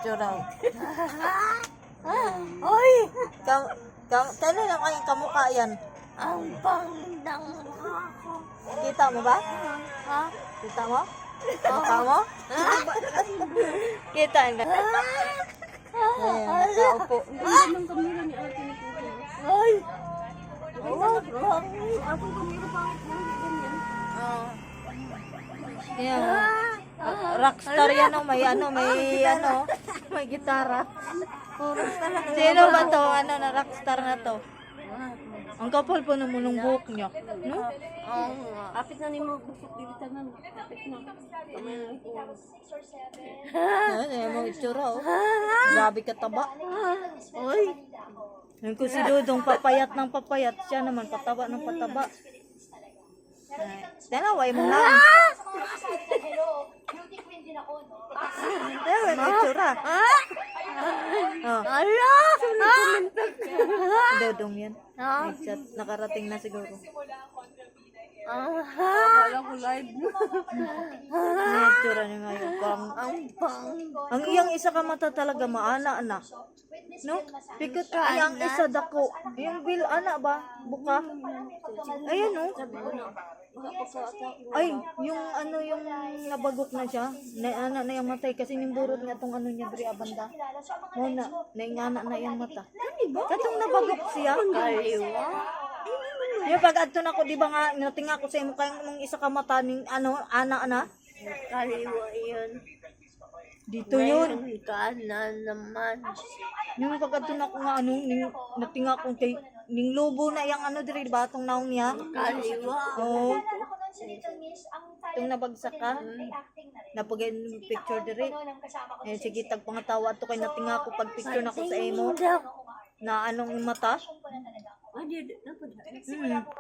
Tsura. Ay! Kailan lang kayong kamukha yan? Ang pangdang ako. Kita mo ba? Ha? Kita mo? Kita mo? Kita nga. Ayan, nakaupo. Ay! Wag bang. Ayan. Rockstar yan, oh. May gitara. Sino ba to? Ano na rockstar na to? Ang kapal po naman ng buhok niya. No? Kapit na ni mo busok dito tanan. Kapit na. Ayan, mga itsura, oh. Grabe kataba. Ay! Yung ko si Dudong papayat ng papayat. Siya naman pataba ng pataba. Dalawa yung mga. Dalawa yung itsura. Oh. Ala! Dudong yan. May chat. Nakarating na siguro. Wala ko live. May itsura niya ngayon. Ang iyang isa ka mata talaga maana, anak. No? Pikot iyang isa dako. Yung bil, ana ba? Buka. Ayan, no? Ay, yung ano, yung nabagok na siya. Na yung matay. Kasi nimburot nga tong ano niya, Bri Abanda. Muna, naingana na yung mata. Katong nabagok siya. Kaliwa. Yung pag-adto na ko, di ba nga, natinga ko sa imo kayong mong isa ka mata, ning ano, ana. Kaliwa yun. Dito yun. Kanan naman. Yung pag-adto na ko nga, ano, natinga ko kay, ning lobo na yung ano, diri ba, itong naong niya. Kaliwa. Oo. Itong nabagsak ka. Napagay yung picture diri. Eh, sige, tagpangatawa to kay natinga ko pag picture na ko sa imo. Na anong mata. Ano, dapat.